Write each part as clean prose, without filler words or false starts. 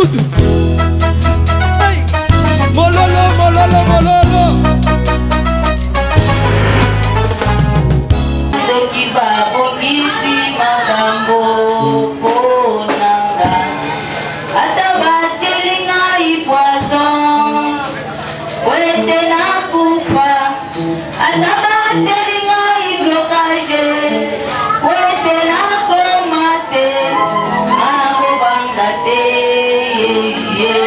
Hey, mololo, mololo, mololo. Yeah.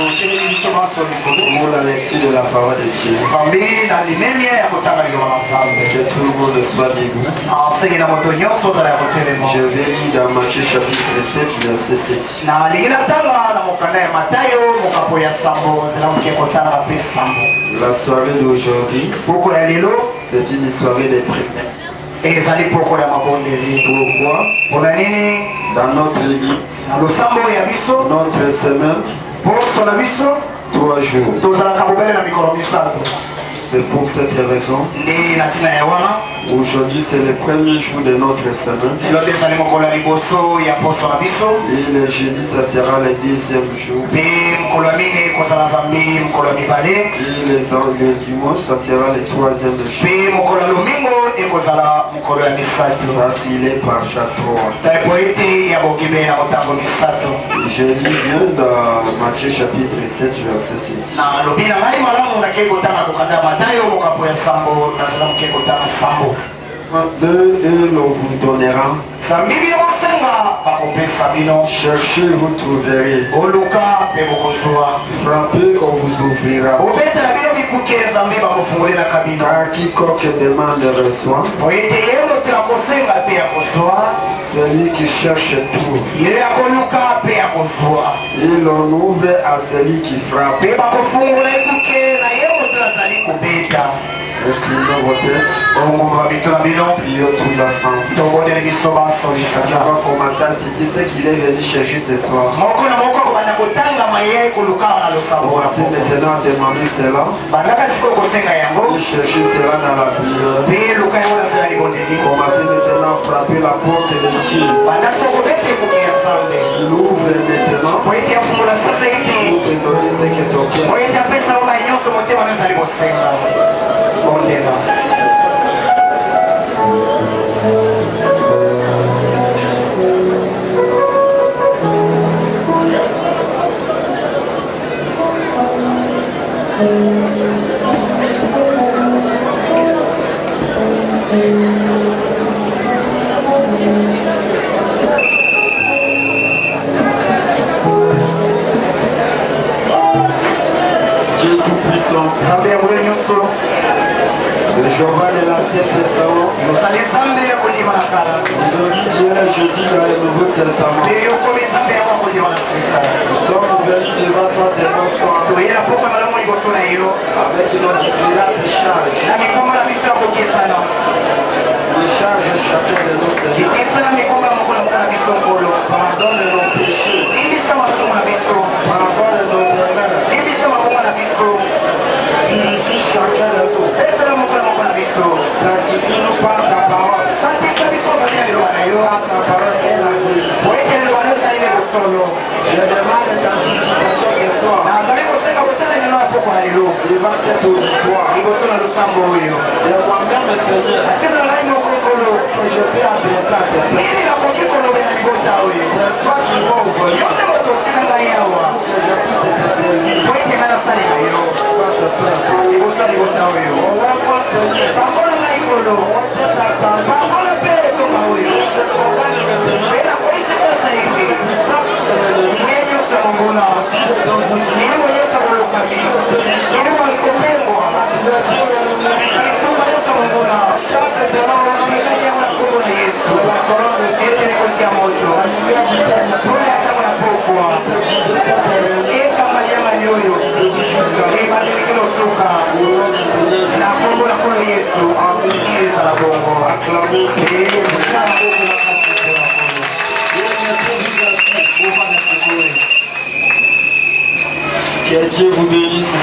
Pour la lecture de la parole de Dieu. Que tout le monde soit debout. Je vais lire dans Matthieu chapitre 7, verset 7. La soirée d'aujourd'hui, c'est une soirée de prière. Pourquoi? Dans notre église, notre semaine, 3 jours. C'est pour cette raison. Aujourd'hui c'est le premier jour de notre semaine. Et le jeudi ça sera le deuxième jour. Et le dimanche ça sera le troisième jour. Parce qu'il est par chaque fois. Je lis bien dans Matthieu chapitre 7 verset 7. Deux et l'on vous donnera. Cherchez, vous trouverez. Frappez, on vous ouvrira. Car quiconque demande reçoit. Celui qui cherche trouve. Et l'on ouvre à celui qui frappe. Inclinons vos têtes. Prions tous ensemble. Chacun va commencer à citer ce qu'il est venu chercher ce soir. Voici maintenant à demander cela. Et chercher cela dans la prière. Commencez maintenant à frapper la porte de Dieu. Il ouvre maintenant. Pour te donner ce que ton cœur. Dieu Tout-Puissant, le Jéhovah de l'Ancien Testament, Dieu Jésus dans le Nouveau Testament. Nous sommes venus devant toi ce soir avec nos différentes charges. Nous charge chacun de nos Seigneurs. Pardonne nos péchés. Pardonne nos erreurs. Purifie chacun de nous. Sanctifie-nous par ta parole. Par ta parole est la vie. Je demande ta justification ce soir. Devant cette auditoire. De moi-même, Seigneur. Que je peux adresser à tes pères. C'est toi qui vas ouvrir. Que je puisse te servir. Va te plaire. On va voir Seigneur. On va faire la parole. Je comprends maintenant. Que Dieu vous bénisse.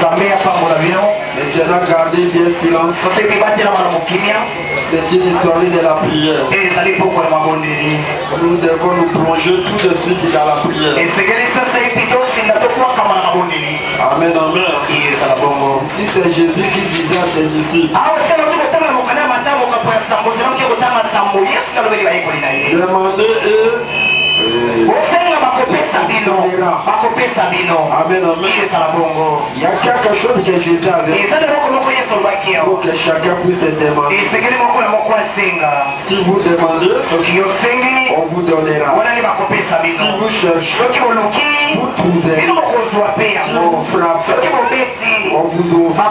Maintenant, gardez bien silence. C'est une soirée de la prière. Nous devons nous plonger tout de suite dans la prière. Amen, amen. Ici, c'est Jésus qui disait à ses disciples. Demandez Amen, amen. Il y a quelque chose que Jésus avait pour que chacun puisse demander. Si vous demandez, on vous donnera. Si vous cherchez, vous trouverez. Si vous frappez, on vous ouvre.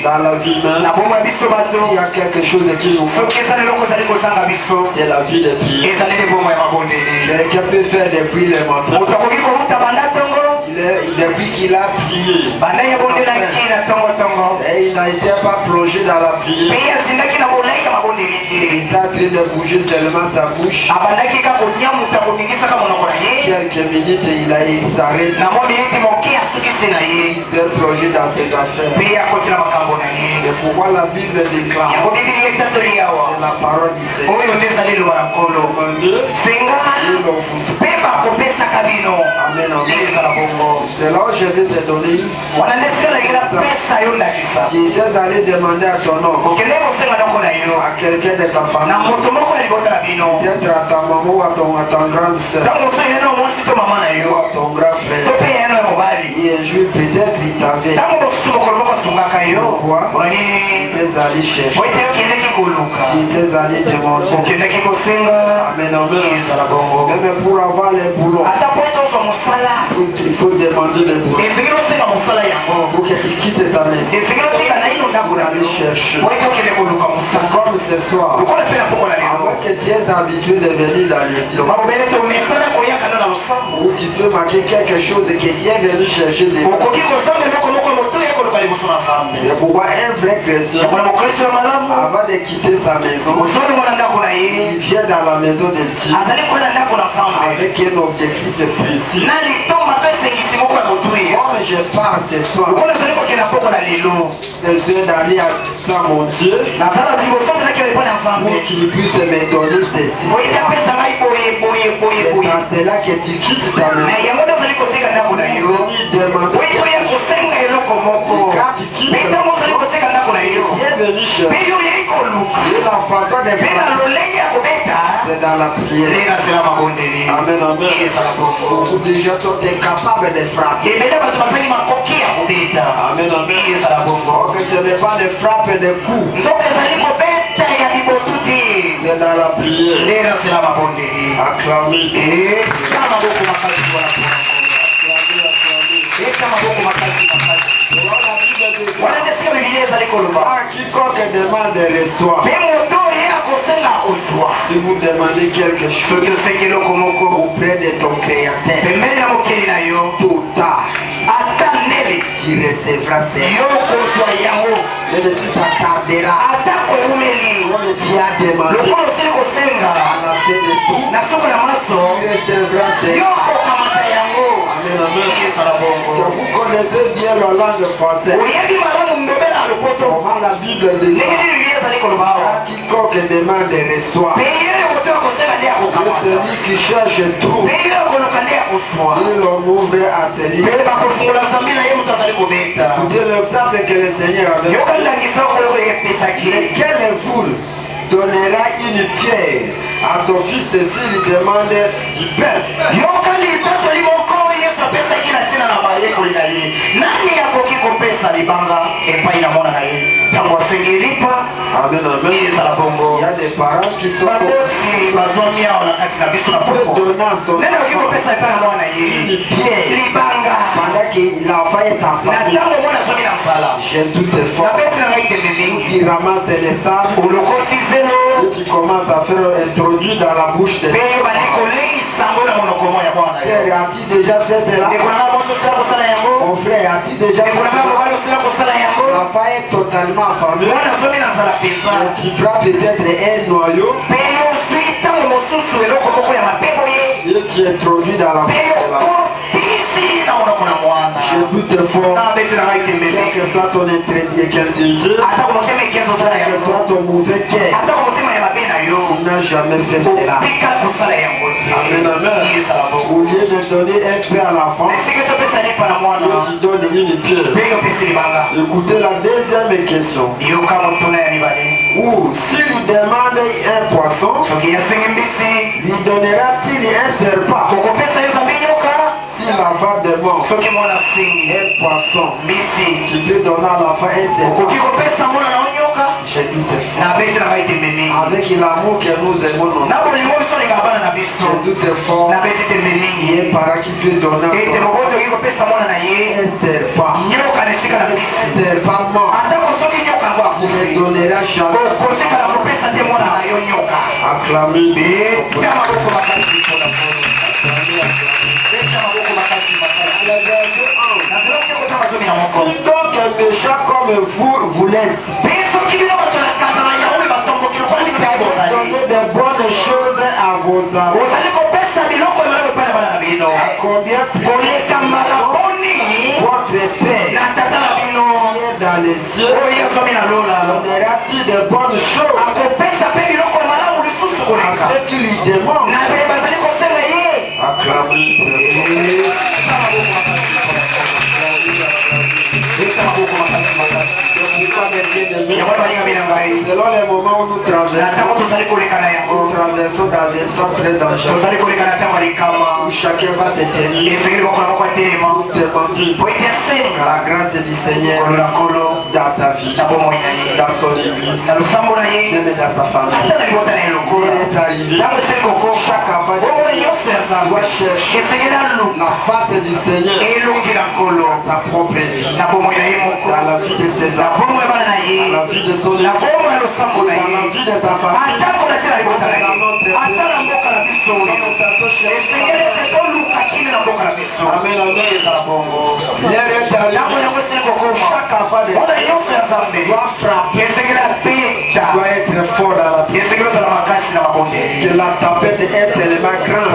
Dans la vie même, s'il y a quelque chose qui nous faut, c'est la vie de prière. Quelqu'un peut faire depuis le matin. Depuis qu'il a prié, et il n'a été pas plongé dans la prière. Il est en train de bouger tellement sa bouche. Quelques minutes, il s'arrête. Il s'est plongé dans ses affaires. C'est pourquoi la Bible déclare, c'est la parole du Seigneur. Amen, amen. C'est là où je vais te donner. Tu étais allé demander à ton homme, à quelqu'un de ta famille, peut-être à ta maman ou à ton grande soeur, ou à ton grand frère. Et un jour, peut-être il t'avait. Pourquoi? Tu étais allé chercher. Tu étais allé demander. Amen, amen. C'est pour avoir les boulots. Il faut demander les boulots. Il faut que tu quittes ta maison pour aller chercher. Comme ce soir, avant que tu es habitué de venir dans l'église, ou tu peux marquer quelque chose que tu es venu chercher des fois. C'est pourquoi un vrai chrétien, avant de quitter sa maison, il vient dans la maison de Dieu avec un objectif précis. Comme je pars ce soir, je suis d'aller à mon Dieu pour qu'il puisse me donner ceci. C'est dans cela que tu quittes ta maison. Quand tu quittes ta maison, Dieu est venu chercher. Et la façon de faire, c'est dans la prière. Amen, amen. Beaucoup de gens sont incapables de frapper. Amen, amen. Que ce n'est pas de frappe et de coups. C'est dans la prière. Acclamez. Quiconque demande reçoit. Si vous demandez quelque chose auprès de ton Créateur, tout tard, tu recevras cela. Et tu t'attarderas. Comme tu as demandé à la fin de tout, tu recevras cela. Amen, amen. Si vous connaissez bien la langue française, comment la Bible dit, quiconque demande reçoit. Celui qui cherche trouve. Il en ouvre à celui. Écoutez l'exemple que le Seigneur avait. Quelle foule donnera une pierre à son fils s'il demande du pain? Amen, amen. Il y a des parents qui sont donnant son une pierre pendant qu'il a failli être en famille. J'ai tout effort. Tu ramasses les sables et tu commences à faire introduire dans la bouche de as-tu déjà fait cela? Mon frère, as-tu déjà fait cela? La faille est totalement affamée. Tu feras peut-être un noyau et tu introduis dans la bouche de la j'ai tout effort, quel que soit ton intégrité, quel que soit ton mauvais cœur, tu n'as jamais fait cela. Amen, amen. Au lieu de donner un peu à l'enfant, tu donnes une pierre. Écoutez la deuxième question. Ou s'il demande un poisson, lui donnera-t-il un serpent? Si l'enfant de mort, Ce qui m'a signé. un poisson, Misi. tu peux donner à l'enfant un serpent. J'ai eu des fois. Avec l'amour que nous aimons, j'ai eu des fois. Il y a un parent qui peut donner un serpent. Un serpent mort. Tu ne donneras jamais. Acclamez. Donc un méchant comme vous l'êtes. Donnez de bonnes choses à vos enfants. À combien plus votre Père qui est dans les cieux donnera-t-il de bonnes choses à ceux qui lui demandent? Acclamez. Selon les moments où nous traversons dans des temps très dangereux, où chacun va se tenir, nous demandons la grâce du Seigneur dans sa vie, dans son église, même dans sa famille. Il est arrivé, chaque enfant doit chercher la face du Seigneur dans sa propre vie, dans la vie de ses enfants, dans la vie de son église, dans la vie de sa famille, doit frapper, doit être fort dans la vie. C'est la tempête est tellement grande.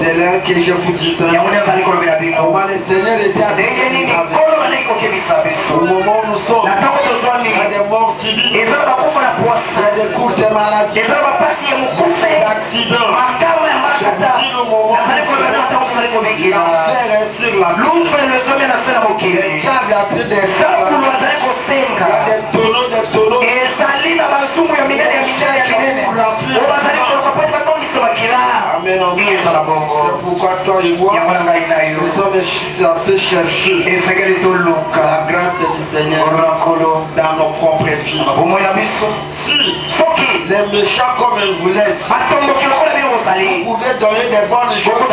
C'est là que je vous dis ça. Comment le Seigneur était avec nous. Au moment où nous sommes, il y a des morts subites, il y a des courtes maladies, des accidents. L'affaire est sur la vie. Le diable a pris des sables. Il y a des tonneaux. Amen. C'est pourquoi toi et moi, nous sommes censés chercher la grâce du Seigneur dans nos propres vies. Si les méchants comme vous l'êtes, vous pouvez donner des bonnes choses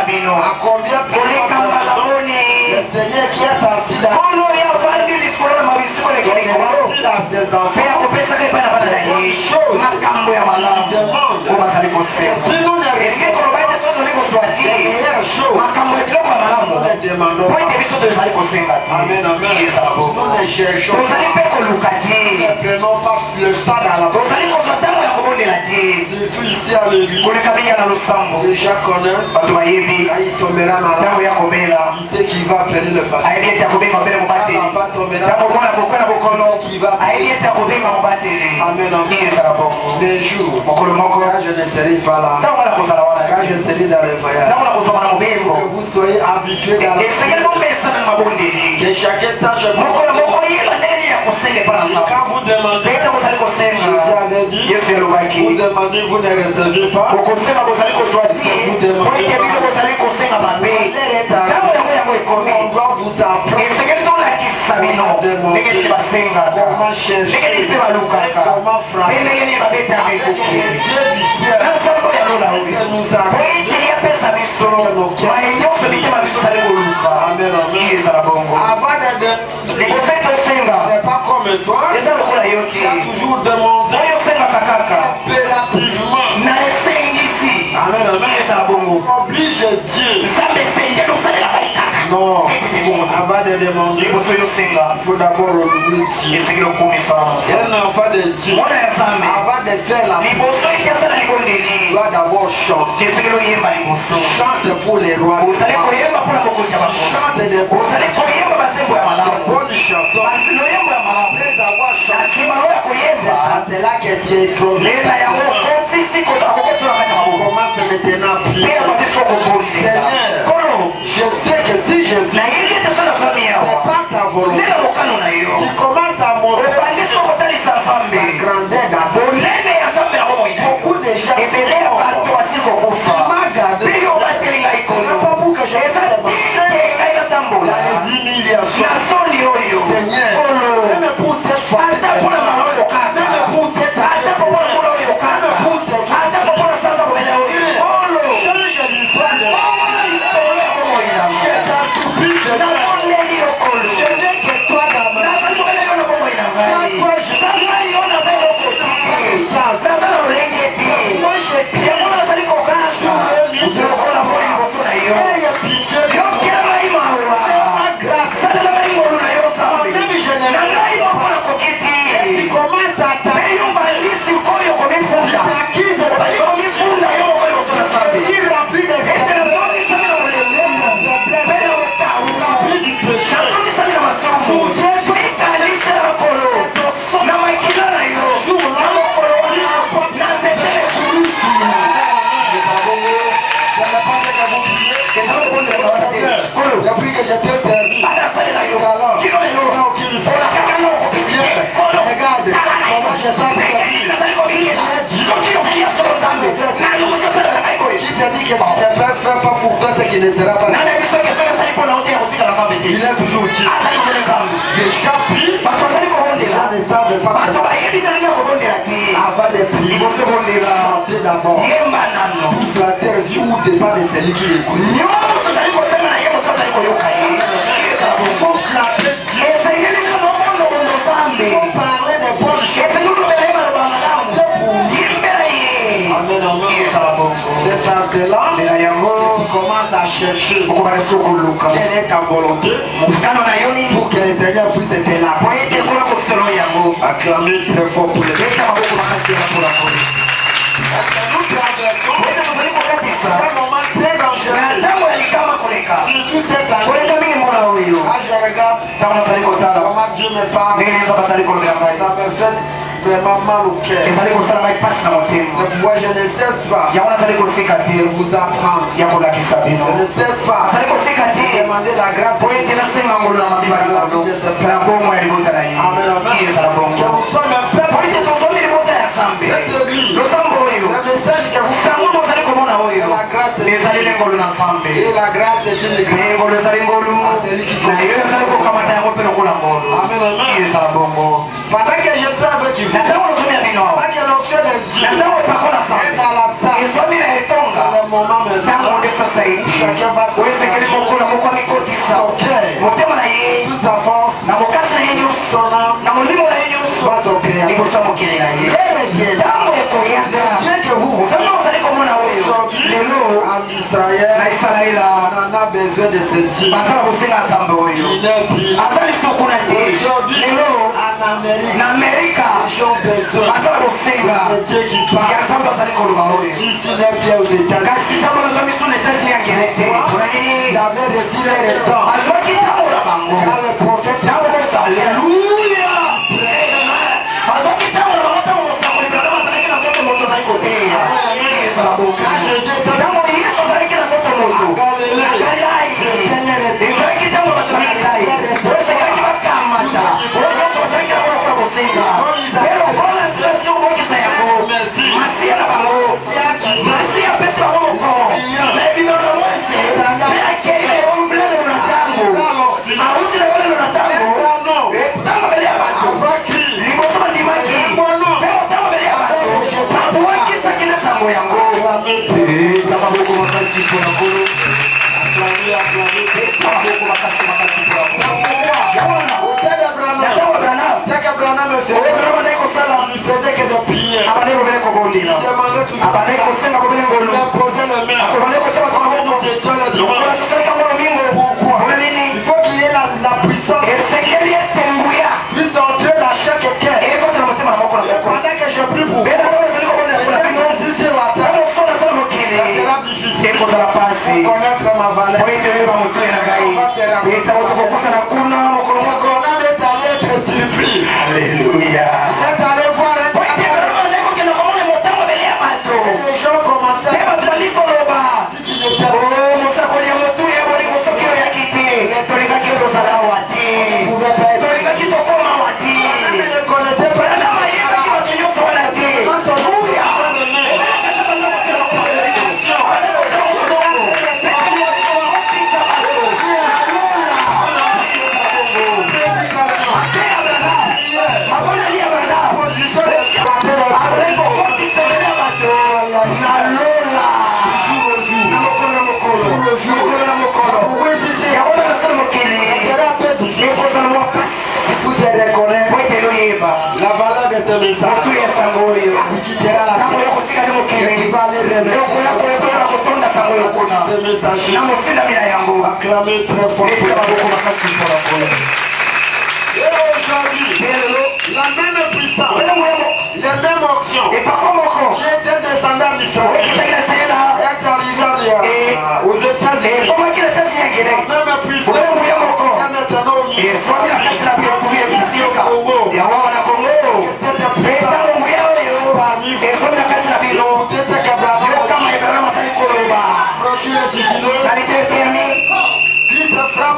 à combien le Seigneur qui est assis là donnera-t-il à ses enfants si nous ne recevons pas les meilleures choses, nous les demandons. Amen, amen. Nous les cherchons. Nous ne prenons pas le sang dans la bouche. Surtout ici à l'église, les gens connaissent. Quand il tombera malade, il sait qu'il va appeler le pasteur. Quand va tombera qui va Amen, amen. Les jours, quand je ne serai pas là, quand je serai dans le voyage, que vous soyez habitués dans la vie, que chacun sache quand vous demandez, Jésus avait dit, vous demandez, vous ne recevez pas, vous demandez on doit vous apprendre comment chercher, comment frapper, Dieu du ciel nous a sur nos cœurs. Amen, avant de n'est pas comme toi, tu as toujours demandé impérativement. Amen, amen. Oblige Dieu. Non, avant de demander, il faut d'abord renouveler Dieu. Un enfant de Dieu, avant de faire la vie, doit d'abord chanter. Chante pour les rois. Chante des bonnes chansons. Après avoir chanté, c'est là que Dieu est trop. Commence maintenant à prier. Seigneur, je sais que si je suis, c'est pas ta volonté. Tu commences à montrer ta grandeur d'abord. Beaucoup de gens tu m'as gardé. Depuis que j'étais perdu, regarde comment je sens que qui t'a dit que si je peux faire pas pour toi, c'est qu'il ne sera pas. Il est toujours dit. J'échappe. Je ne savais pas avant de prier. Chanter d'abord. Toute la terre vit où dépend de celui qui écoute. Parler des bonnes choses. C'est en cela que tu commences à chercher quelle est ta volonté pour que le Seigneur puisse être là. Acclamez très fort pour les c'est un moment très dangereux. Surtout cette année, quand je regarde comment Dieu me parle, ça me fait vraiment mal au cœur. C'est pourquoi je ne cesse pas de vous apprendre. Je ne cesse pas de demander la grâce de Dieu. Que nous sommes un peuple. Cette église, le message que vous savez, la grâce de Dieu. Et la grâce est une grâce à celui qui comprend. Pendant que je suis avec vous, pendant que l'option de Dieu est dans la salle, dans le moment maintenant, chacun va se faire son cœur, toute sa force, son âme, va s'opérer. Et les dieux que vous aujourd'hui en Israël, on a besoin de ce Dieu. Il est pris. Aujourd'hui, en Amérique, les gens ont besoin de ce Dieu qui parle. Ici, n'est bien aux États-Unis. Il avait reçu les raisons. Quand le prophète Alléluia. Il faut qu'il ait la puissance. Puisse entrer dans chaque cœur. Pendant que je prie pour vous, si c'est la terre, ça sera difficile connaître ma valeur. On est allé être surpris. Alléluia. Il est allé voir un les gens commençaient à si tu ne sais pas, la valeur de ce message. Qui quittera la terre. Qui va aller remercier ce message. Acclamez très fort. Et aujourd'hui, la même puissance, les mêmes options qui étaient descendants d'Israël est arrivé aux États-Unis. La même puissance est maintenant au milieu. Procure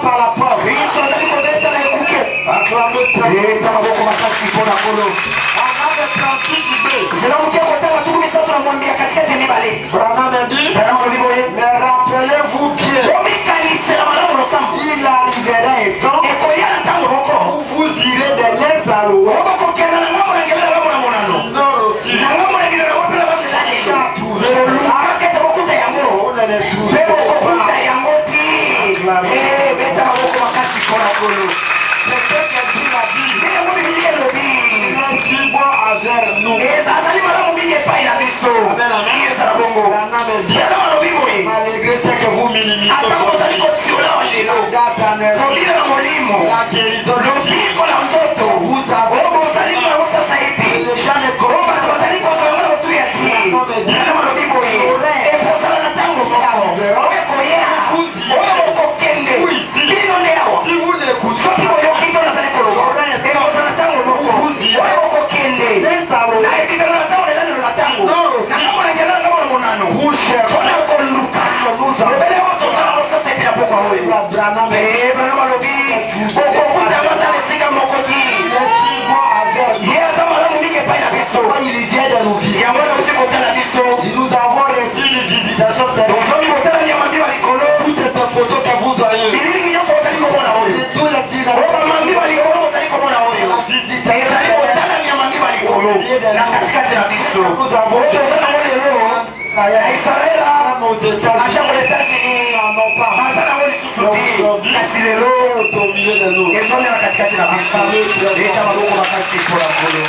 par la porte. Yesu azali kobeta na ekuke. Acclamez très fort. Yesa maboko makasi mpona kolo. On avait 38 idées. Zela moke kotanga tuku misato na mwambia katikati ya mibale. Branham a dit, Branham alobi boye. mais rappelez-vous bien, Omikalisela malamu losambo. il arrivera un temps Ekoya na ntango moko. où vous irez de l'est à l'ouest. Okokokenda na ngambo na ngelela ngambo na monano. Nord aussi. Na ngambo na bilelo wapela bamelale. Déjà trouvé. Akakete bokuta yango. On ne les trouve Pe bokokuta pas. yango ti. Beta maboko makasi mpona kolo. C'est ce que dit la Bible. Ndenge yango bibili elobi. Il est si bon envers nous. Ezali malamu mingi epai na biso. Amen, amen. Ezala bongo. Branham a dit, Branham alobi boye. malgré ce que vous minimisez, Ata kozali kotiola la lelo. date en est Kobila na molimo. la guérison. Lobiko na nzoto. Vous avez Oyo bozali kuna bosasa epi. les gens ne Oyo comprennent bato bazali kozala na motu ya ti. Branham alobi boye. Ekozala na ntango moko. Oyo ekoya. Oyo bokokende. Bino nde awa. Si vous n'écoutez Soki boyoki to nazali koloba. Ekozala na ntango moko. Oyo bokokende. Na ekizala na ntango elalelo na ntango. Na ntango na ngelala ntango na monano. vous cherchez Mpona koluka. Lobele oyo tozala kosasa epi na pokwa oyo. la Branham a dit, Branham alobi okokuta bata na esika moko ti. il est si bon envers nous. Ye aza malamu mingi epai na biso. Il vient de nous visiter. yango nauti kotala biso. Nous avons reçu une visitation terrestre. Ozomi kotala nyamambi balikolo. Toutes ces photos que vous voyez. Bilili nyonso ozali komona oyo. Tous les signes. Obamambi balikolo ozali komona oyo. Ezali kotala nyamambi balikolo na katikati na biso. Oyo oza nango lelo na Israela ata ko Etats-Unis baza nango lisusu te. Kasi lelo ezomi na katikati na biso. Eta maboko makasi mpona nkolo.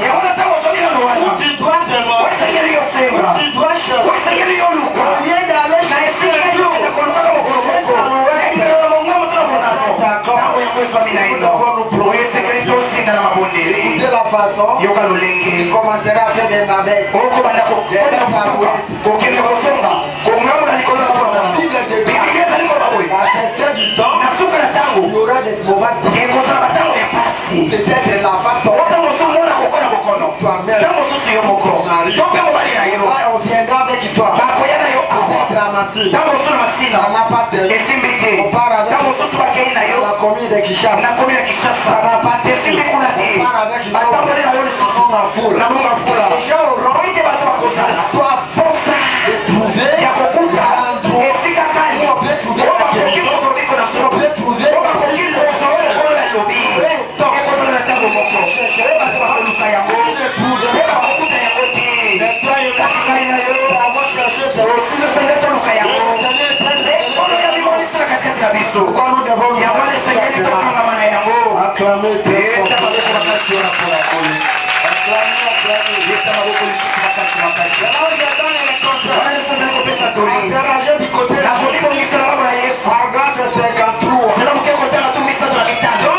Yango na ntango ozali nano wana oesengeli yosenga oesengeli yoluka na esika yokenda kolukaka mokolo moko yaibelelo mongambo to na monano ntango yango ezwami na ino oyesengeli tosinda na mabondeli yoka lolenge okobanda kokende kosonga kongambo na likolo na monano bibili ezali koba boye na suka na ntango ekozala batango ya pasi otango mosusu mona kokona bokono ntango mosusu yo moko to mpe mobali na yo bakoya na yo awa ntango mosusu na masina esimbi te ntango mosusu bakei na yo na komi na Kinshasa esimbi kuna te batamboli na yo lisusu na monga fula oite bato bakozala posa ya kokuta esika kani o bakoki kozobiko na solo o bakoki kozolo ekolo ya lobi ekozolo na ntango moko o bato bakoluka yango o bakokuta yango te kasi ngai na yo osilosenge toluka yango ekolo ya bimonisi na katikati na biso yango lesengeli tokangama na yango eza maboko makasi wana mpona kolo eza maboko lisusu makasi makasi wana lisozali kopesa toli nakoli bongisela mambo na yesu zela moke kotala tu misato na mitano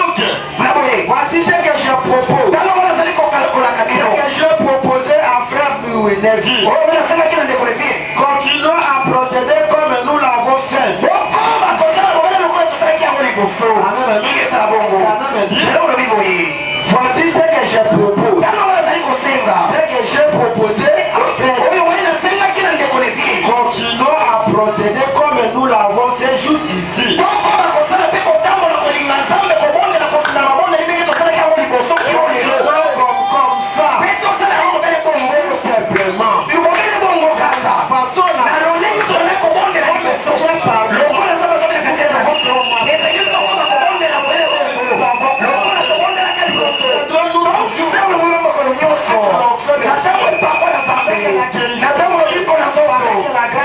na boye Voici ce que je propose. ntango ngo nazali kokalakolaka Ce bino que je proposais à frère Louis-Nevi. oyo nasengaki na ndeko levie Continuons à procéder comme nous l'avons fait. okoma kosala bobana lokola tosalaki yango liboso mingi esala bongo lelo olobi boye Voici ce que je propose. ntango ngo nazali kosenga Ce que j'ai proposé à faire. oyo oye nasengaki na ndeko levie Continuons à procéder comme nous l'avons fait jusqu'ici. tokoma kosala mpe kotambola kolinga nzambe kobondela kosila mabondeli ndenge tosalaki yango liboso kio lelo Comme ça. mpe tosala yango mbele bongo Simplement. libongeli bongo kaka Façon na la lolenge tolonge kobondela liboso lokola nzambe azobela kati ya biso ezali tokoma kobondela boye lokola tobondelaka liboso tosala moyo mokolo nyonso na ntango epako ya nzambe na ntango lobiko na nzoto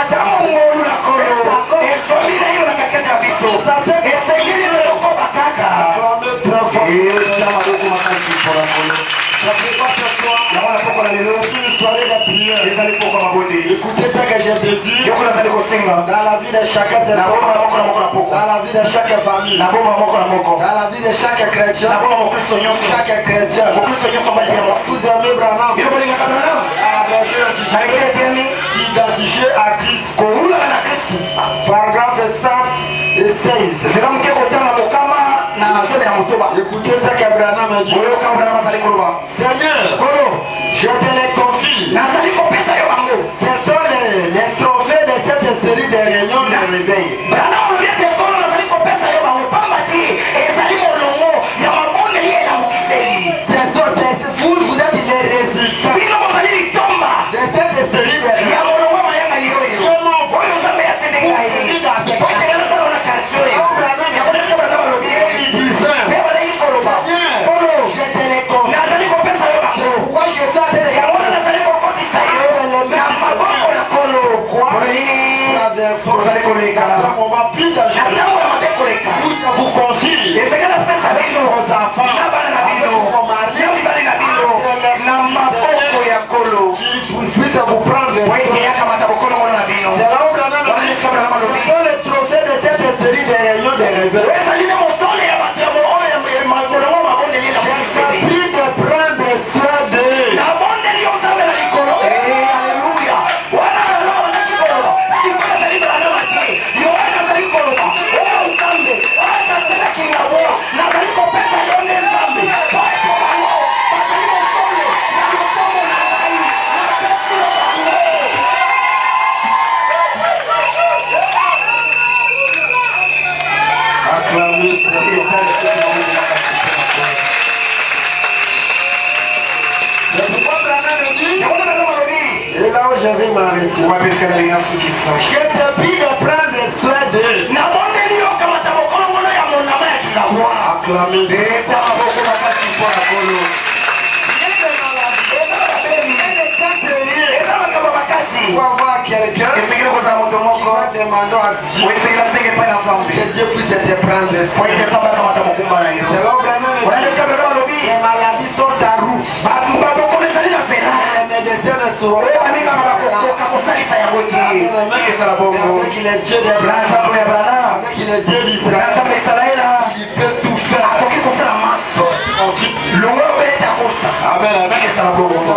ntango ngolu na kolo esomi na yo na katikati ya biso esengeli lokoba kaka eza maboko makasi mpona kolo yango na poko na lelo ezali poko mabondeli Écoutez ce que je désire yoko nazali kosenga dans la vie de chacun de na bomba na moko na moko na poko dans la vie de chaque famille, na bomba moko na moko dans la vie de chaque na chrétien, bomba mokristo nyonso chaque chrétien. mokristo nyonso mbali ya mwasi Vous aimez Branham, bino bolingaka Branham na ekele etiani identifié à Christ. koulaka na kristu Paragraphe 116. zela moke kotanga mokama na zobe na motoba Écoutez ce que Branham a dit. oyoka Branham azali koloba Seigneur, kolo je te les confie. nazali kopesa yo bango Ce sont les trophées de cette cette série de réunions de réveil. Vous êtes les résultats de cette série de réunions. Vous confiez vos enfants puisse vous prendre le trophée de cette série de réunions de réveil. J'ai de prendre soin d'eux. Et là où je vais m'arrêter, je te prie de prendre soin d'eux. Acclamez. Pour avoir quelqu'un qui va demander à Dieu que Dieu puisse te prendre soin. Les maladies sont à route. Les médecins ne seront pas. Avec les dieux d'Abraham, avec les dieux d'Israël, il peut tout faire. Amen, amen.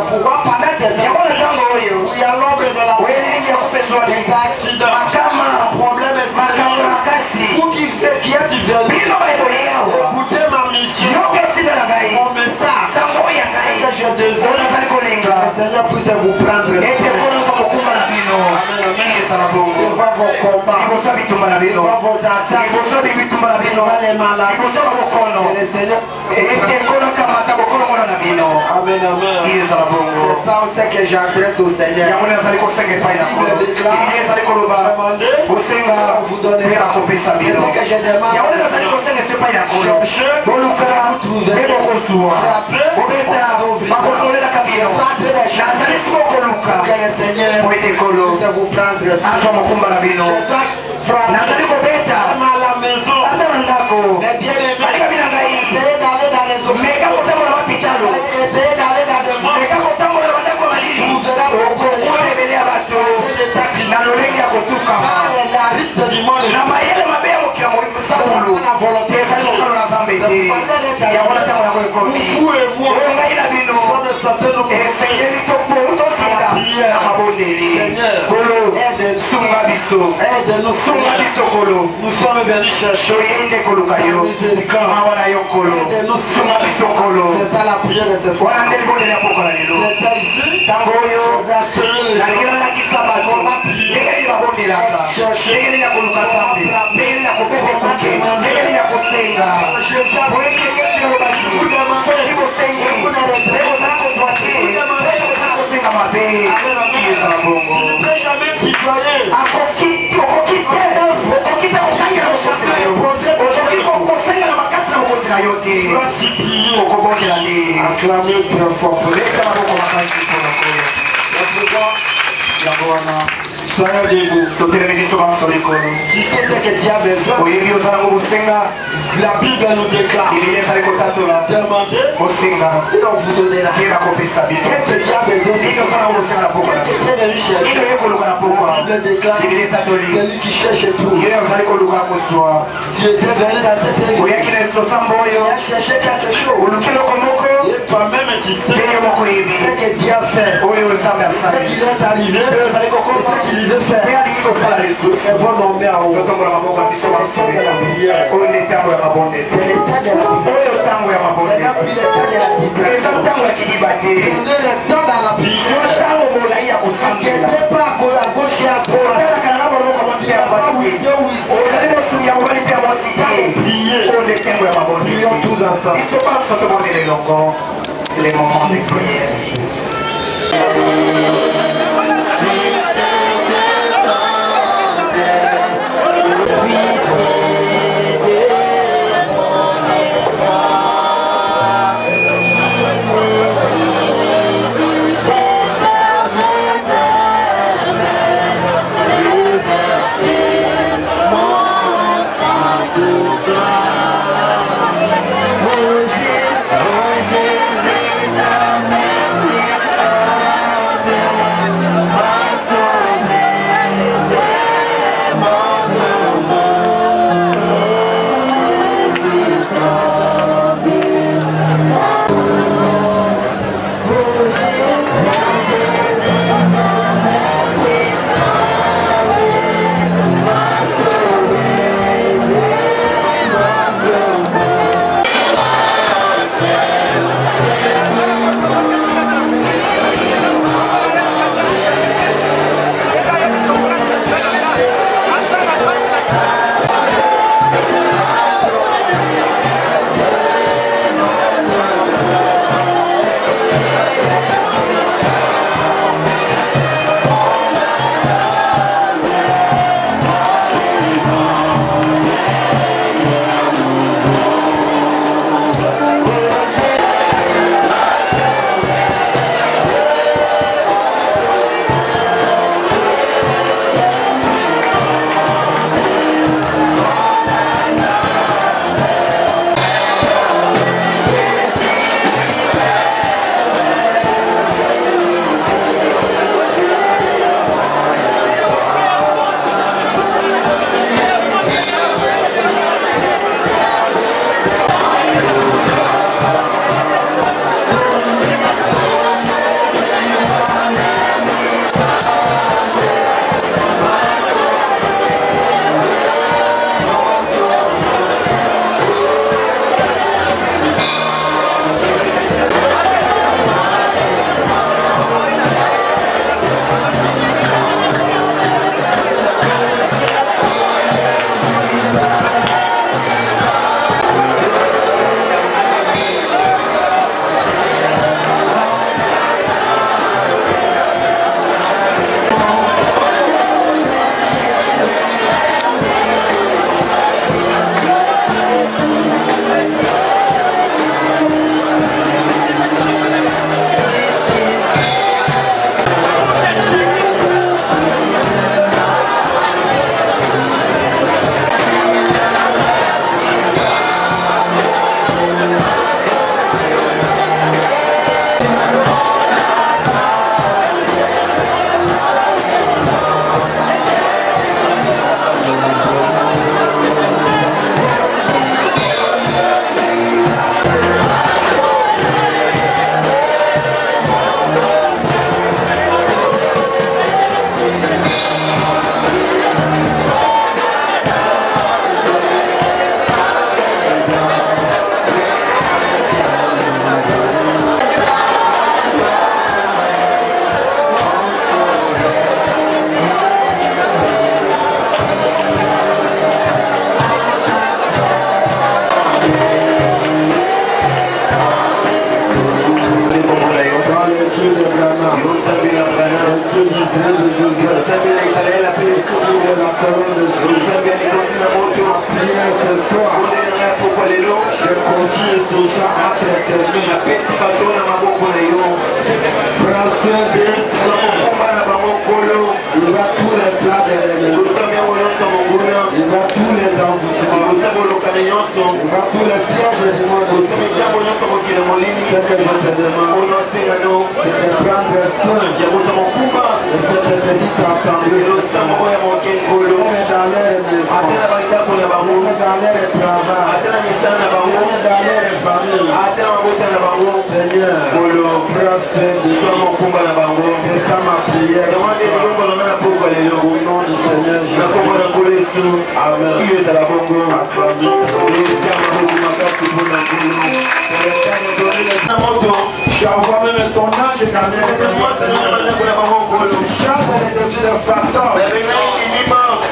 Pourquoi pendant ces temps, il y a l'ombre de la mort, des accidents, problèmes espirituels, vous qui êtes venu écoutez ma mission, mon message, que je désire, le Seigneur puisse vous prendre soin. Devant vos combats, devant vos attaques, devant les malades, et le Seigneur. Amen, amen. C'est ça aussi que j'adresse au Seigneur. Il déclare, demandez, on vous donnera. C'est ce que je demande. Cherchez, vous trouverez. Que le Seigneur puisse vous prendre soin. À la maison, mais bien aimé, essayez d'aller dans les hôpitaux, essayez d'aller dans des morts. Vous verrez beaucoup de la risque du monde. La volonté de vous et moi, aide-nous, nous sommes venus chercher miséricorde. Aide-nous, c'est ça la prière de ce soir. C'est ici, acclamez très fort. Soyez debout. Tu sais ce que tu as besoin. La Bible nous déclare. Demandez et on vous donnera. Qu'est-ce que tu as besoin? Qu'est-ce que tu es venu chercher? La Bible déclare. Celui qui cherche tout. Tu étais venu dans cette église. Il a cherché quelque chose. Et toi-même tu sais ce que tu as fait. Ce qu'il est arrivé. Ce qu'il veut faire. Et bon nommer en haut. C'est l'état de la prière. C'est l'état de la prière. Prenez le temps dans la prière. N'inquiétez pas à gauche et à droite. Ils sont pas sortis les longos, les moments de prière.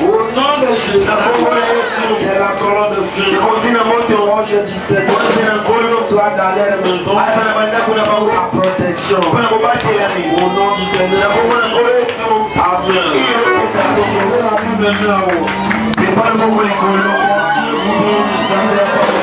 Au nom de Jésus, que la colonne de feu, je dis Seigneur, dans leur maison la protection. Au nom du Seigneur. Amen.